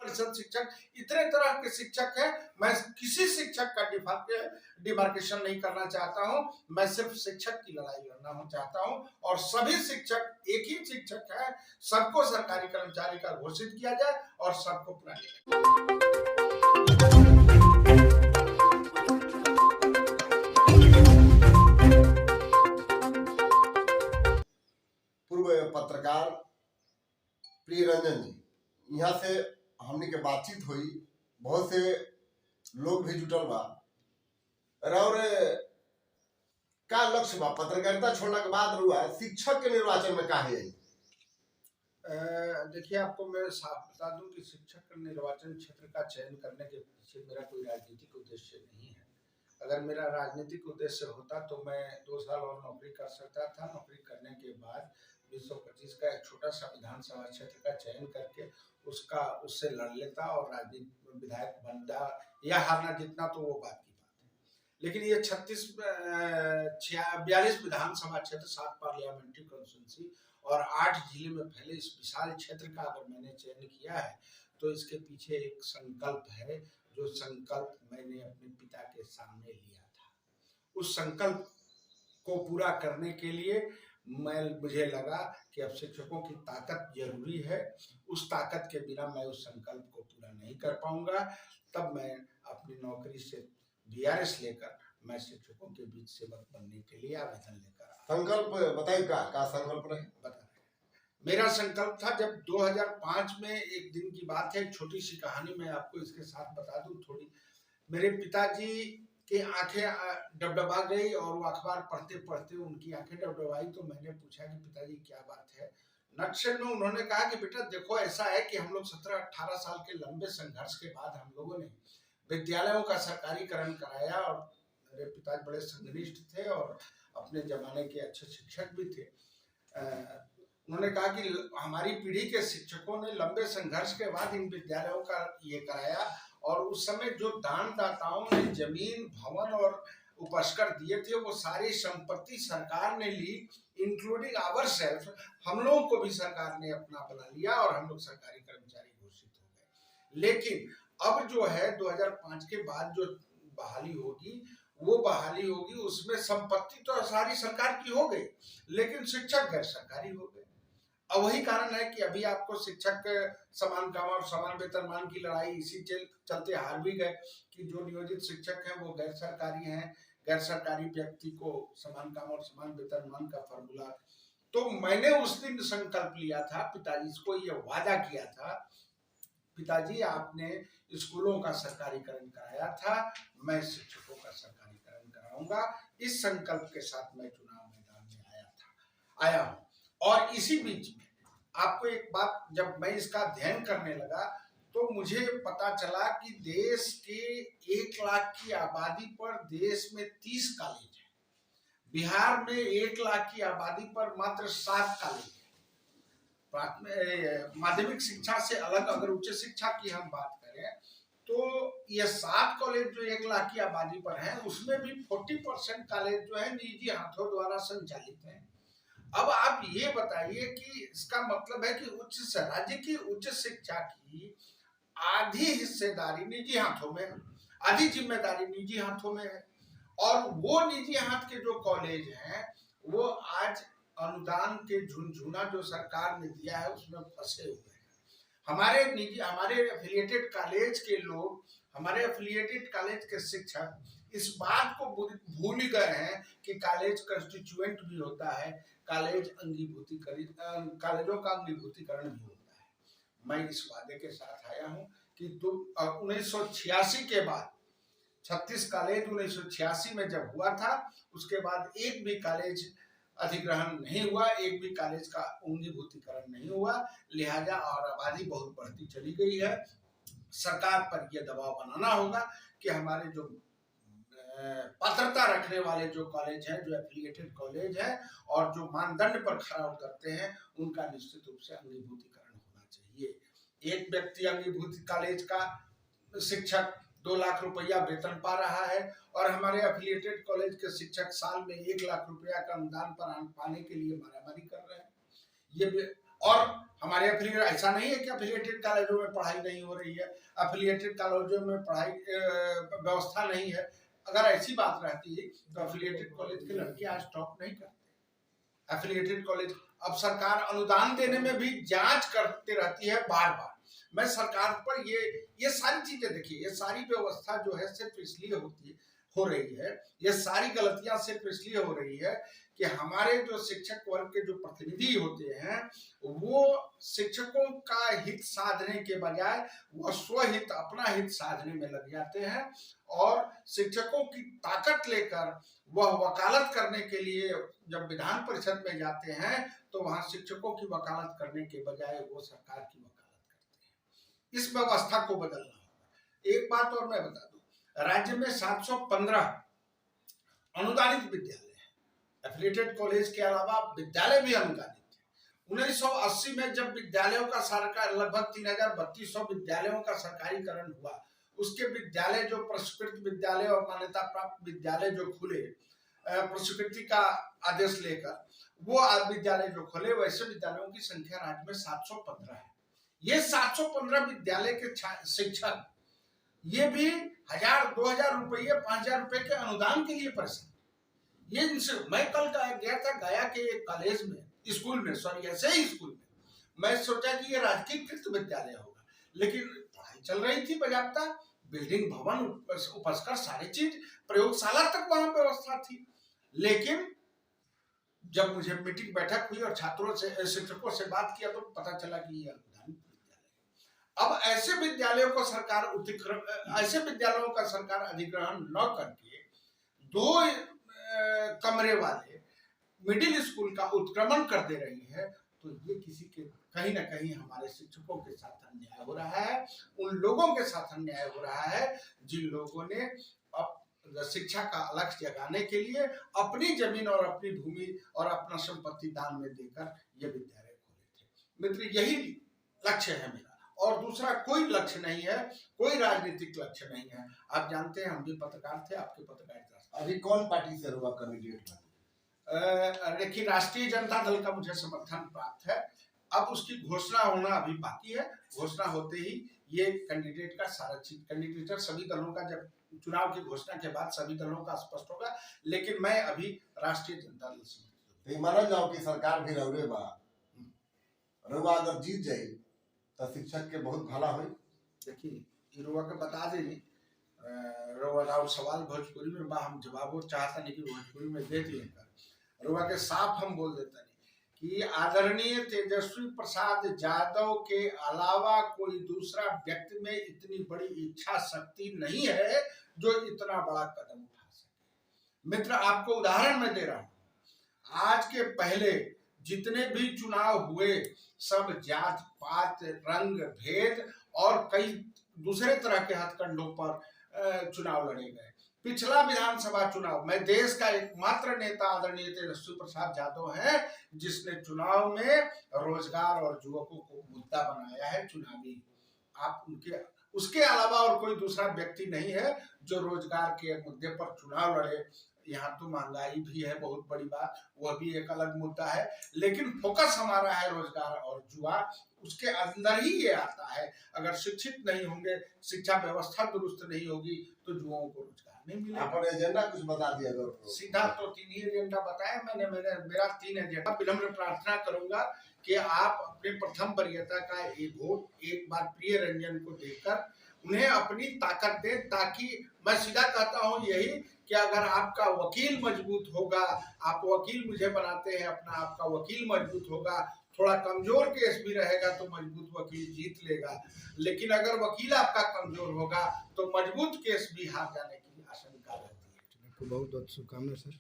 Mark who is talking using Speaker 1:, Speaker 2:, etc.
Speaker 1: 15% शिक्षक, इतने तरह के शिक्षक हैं। मैं किसी शिक्षक का डिमार्केशन नहीं करना चाहता हूं। मैं सिर्फ शिक्षक की लड़ाई लड़ना चाहता हूं और सभी शिक्षक एक ही शिक्षक है। सबको सरकारी कर्मचारी का घोषित किया जाए और सबको
Speaker 2: पूर्व पत्रकार प्रिय रंजन जी, यहाँ से हमने के बातचीत हुई, बहुत से लोग भी जुटल बा और का लक्ष्य बा पत्रकारिता छोड़ने के बाद रुआ शिक्षक के निर्वाचन में का है?
Speaker 1: देखिए, आपको मैं साफ बता दूं कि शिक्षक के निर्वाचन क्षेत्र का चयन करने के पीछे मेरा कोई राजनीतिक उद्देश्य नहीं है। अगर मेरा राजनीतिक उद्देश्य होता तो मैं 2 साल और नौकरी कर सकता था। नौकरी करने के बाद 225 का एक छोटा सा विधानसभा क्षेत्र का चयन करके उससे लड़ लेता और राजनीतिक विधायक बनता या हारना जीतना तो वो बात की बात है। लेकिन ये 42 विधानसभा क्षेत्र, 7 पार्लियामेंट्री कॉन्स्टिट्यूंसी और 8 जिले में फैले इस विशाल क्षेत्र का अगर मैंने चयन किया है तो इसके पीछे एक संकल्प है, जो संकल्प मैंने अपने पिता के सामने लिया था। उस संकल्प को पूरा करने के लिए मुझे लगा कि अब शिक्षकों की ताकत जरूरी है। उस ताकत के बिना मैं उस संकल्प को पूरा नहीं कर पाऊंगा। तब मैं अपनी नौकरी से वीआरएस लेकर मैं शिक्षकों के बीच सेवक बनने के लिए आवेदन लेकर आया।
Speaker 2: संकल्प बताइए, का संकल्प रहे?
Speaker 1: बता मेरा संकल्प था, जब 2005 में एक दिन की बात है, एक छोटी सी कहानी मैं आपको इसके साथ बता दूं थोड़ी। मेरे पिताजी की आंखें डबडबा गई और वो अखबार पढ़ते पढ़ते उनकी आंखें डबडबाई। तो मैंने पूछा कि पिताजी क्या बात है। नक्शे में उन्होंने कहा कि बेटा देखो, ऐसा है कि हम लोग 17-18 साल के लंबे संघर्ष के बाद हम लोगों ने विद्यालयों का सरकारीकरण कराया और मेरे पिताजी बड़े संघनिष्ठ थे और अपने जमाने के अच्छे शिक्षक भी थे। उन्होंने कहा कि हमारी पीढ़ी के शिक्षकों ने लंबे संघर्ष के बाद इन विद्यालयों का ये कराया और उस समय जो दानदाताओं ने जमीन, भवन और उपस्कर दिए थे वो सारी संपत्ति सरकार ने ली, इंक्लूडिंग आवर सेल्फ। हम लोगों को भी सरकार ने अपना बना लिया और हम लोग सरकारी कर्मचारी घोषित हो गए। लेकिन अब जो है 2005 के बाद जो बहाली होगी वो बहाली होगी, उसमें संपत्ति तो सारी सरकार की हो गई लेकिन शिक्षक गैर सरकारी हो गए। अब वही कारण है कि अभी आपको शिक्षक समान काम और समान वेतनमान की लड़ाई इसी चलते हार भी गए कि जो नियोजित शिक्षक हैं वो गैर सरकारी हैं। गैर सरकारी व्यक्ति को समान काम और समान वेतनमान का फॉर्मूला। तो मैंने उस दिन संकल्प लिया था, पिताजी को ये वादा किया था, पिताजी आपने स्कूलों का सरकारीकरण कराया था, मैं शिक्षकों का सरकारीकरण कराऊंगा। इस संकल्प के साथ मैं चुनाव मैदान में आया हूं। और इसी बीच में आपको एक बात, जब मैं इसका अध्ययन करने लगा तो मुझे पता चला कि देश के 1 लाख की आबादी पर देश में 30 कॉलेज है। बिहार में 1 लाख की आबादी पर मात्र 7 कॉलेज है। माध्यमिक शिक्षा से अलग अगर उच्च शिक्षा की हम बात करें तो ये 7 कॉलेज जो 1 लाख की आबादी पर है उसमें भी 40% कॉलेज जो है निजी हाथों द्वारा संचालित है। अब आप ये बताइए कि इसका मतलब है कि राज्य की उच्च शिक्षा की आधी हिस्सेदारी निजी हाथों में, आधी जिम्मेदारी निजी हाथों में है। और वो निजी हाथ के जो कॉलेज हैं वो आज अनुदान के झुनझुना जो सरकार ने दिया है उसमें फंसे हुए हैं। हमारे एफिलिएटेड कॉलेज के लोग, हमारे एफिलिएटेड कॉलेज के शिक्षक इस बात को भूल गए हैं कि कॉलेज कंस्टिट्यूएंट भी होता है, कॉलेजों का अंगीभूतीकरण भी होता है। मैं इस वादे के साथ आया हूं कि 1986 के बाद 36 कॉलेज 1986 में जब हुआ था उसके बाद एक भी कॉलेज अधिग्रहण नहीं हुआ, एक भी कॉलेज का अंगीभूतीकरण नहीं हुआ। लिहाजा और आबादी बहुत बढ़ती चली गई है। सरकार पर यह दबाव बनाना होगा कि हमारे जो पात्रता रखने वाले जो कॉलेज हैं, जो एफिलिएटेड कॉलेज है और जो मानदंड पर खरा उतरते हैं उनका निश्चित रूप से अंगीभूतीकरण होना चाहिए। एक व्यक्ति अंगीभूत कॉलेज का शिक्षक 2 लाख रुपया वेतन पा रहा है और हमारे एफिलिएटेड कॉलेज के शिक्षक साल में 1 लाख रुपया का अनुदान पर पाने के लिए मारामारी कर रहे हैं। ये और हमारे एफिलिएट ऐसा नहीं है कि एफिलिएटेड कॉलेजों में पढ़ाई नहीं हो रही है, एफिलिएटेड कॉलेजों में पढ़ाई व्यवस्था नहीं है। अगर ऐसी बात रहती है तो एफिलिएटेड कॉलेज के लड़के आज टॉप नहीं करते। एफिलिएटेड कॉलेज अब सरकार अनुदान देने में भी जांच करते रहती है बार बार। मैं सरकार पर ये सारी चीजें देखिए, ये सारी व्यवस्था जो है सिर्फ इसलिए हो रही है, ये सारी गलतियां सिर्फ इसलिए हो रही है कि हमारे जो शिक्षक वर्ग के जो प्रतिनिधि होते हैं वो शिक्षकों का हित साधने के बजाय वह स्वहित, अपना हित साधने में लग जाते हैं और शिक्षकों की ताकत लेकर वह वकालत करने के लिए जब विधान परिषद में जाते हैं तो वहां शिक्षकों की वकालत करने के बजाय वो सरकार की वकालत करते हैं। इस व्यवस्था को बदलना होगा। एक बात और मैं बता दूं, राज्य में 715 अनुदानित विद्यालय, एफिलिएटेड कॉलेज के अलावा विद्यालय भी अनुदानित थे। 1980 में जब विद्यालयों का सरकार लगभग 3200 विद्यालयों का सरकारीकरण हुआ, उसके विद्यालय जो प्रस्वीकृत विद्यालय और मान्यता प्राप्त विद्यालय जो खुले प्रस्वीकृति का आदेश लेकर, वो विद्यालय जो खुले, वैसे विद्यालयों की संख्या राज्य में 715 है। ये 715 विद्यालय के शिक्षक ये भी 1000-2000 रुपये, 5000 रुपए के अनुदान के लिए परेशान। ये इनसे मैं कल गया था गया के एक कॉलेज में, स्कूल में, सॉरी ऐसे ही स्कूल में, मैं सोचा कि ये राजकीयकृत विद्यालय होगा, लेकिन पढ़ाई चल रही थी बजाबता, बिल्डिंग, भवन, उपस्कर, सारी चीज, प्रयोगशाला तक वहां व्यवस्था थी। लेकिन जब मुझे मीटिंग बैठक हुई और छात्रों से, शिक्षकों से बात किया तो पता चला कि ये अनुदानित विद्यालय। अब ऐसे विद्यालयों को सरकार ऐसे विद्यालयों का सरकार अधिग्रहण न करके 2 कमरे वाले मिडिल स्कूल का उत्क्रमण कर दे रही है, तो ये किसी के कहीं ना कहीं हमारे शिक्षकों के साथ अन्याय हो रहा है, उन लोगों के साथ अन्याय हो रहा है जिन लोगों ने शिक्षा का लक्ष्य जगाने के लिए अपनी जमीन और अपनी भूमि और अपना संपत्ति दान में देकर ये विद्यालय खोले थे। मित्र, यही लक्ष्य है मेरा, और दूसरा कोई लक्ष्य नहीं है, कोई राजनीतिक लक्ष्य नहीं है। आप जानते हैं हम भी पत्रकार थे, आपके पत्रकारिता।
Speaker 2: अभी कौन पार्टी से होगा कैंडिडेट?
Speaker 1: देखिए, राष्ट्रीय जनता दल का मुझे समर्थन प्राप्त है। अब उसकी घोषणा होना अभी बाकी है। घोषणा होते ही ये कैंडिडेट का सारा चीज, कैंडिडेट सभी दलों का जब चुनाव की घोषणा के बाद सभी दलों का स्पष्ट होगा, लेकिन मैं अभी राष्ट्रीय जनता दल से
Speaker 2: माना जाओ कि सरकार भी रउरे बा, रउआ अगर जीत जाए तो शिक्षक के बहुत भला हो।
Speaker 1: देखिए, रुआ के बता देनी, रुआ सवाल भोजपुरी में बा, हम जवाब चाहता नहीं कि भोजपुरी में दे दिए। रुआ के साफ हम बोल देता नहीं कि आदरणीय तेजस्वी प्रसाद यादव के अलावा कोई दूसरा व्यक्ति में इतनी बड़ी इच्छा शक्ति नहीं है जो इतना बड़ा कदम उठा सके। मित्र, आपको उदाहरण मैं दे रहा हूं, आज के पहले जितने भी चुनाव हुए सब जात पात, रंग भेद और कई दूसरे तरह के हथकंडों पर चुनाव लड़े गए। पिछला विधानसभा चुनाव में देश का एकमात्र नेता आदरणीय तेजस्वी प्रसाद यादव है जिसने चुनाव में रोजगार और युवकों को मुद्दा बनाया है चुनावी। आप उसके अलावा और कोई दूसरा व्यक्ति नहीं है जो रोजगार के मुद्दे पर चुनाव लड़े। यहाँ तो महंगाई भी है बहुत बड़ी बात, वह भी एक अलग मुद्दा है, लेकिन फोकस हमारा है रोजगार और युवा। उसके अंदर ही ये आता है, अगर शिक्षित नहीं होंगे, शिक्षा व्यवस्था दुरुस्त नहीं होगी तो युवाओं को रोजगार नहीं मिलेगा।
Speaker 2: आपने एजेंडा कुछ बता दिया तो
Speaker 1: सीधा तो 3 ही एजेंडा बताया मैंने। मेरा 3 एजेंडा। विनम्र प्रार्थना करूंगा कि आप अपने प्रथम वरीयता का एक वोट एक बार प्रिय रंजन को देकर उन्हें अपनी ताकत दे, ताकि मैं सीधा कहता हूं यही कि अगर आपका वकील मजबूत होगा, आप वकील मुझे बनाते हैं अपना, आपका वकील मजबूत होगा, थोड़ा कमजोर केस भी रहेगा तो मजबूत वकील जीत लेगा, लेकिन अगर वकील आपका कमजोर होगा तो मजबूत केस भी हार जाने की आशंका रहती है।
Speaker 3: बहुत बहुत शुभकामनाएं सर।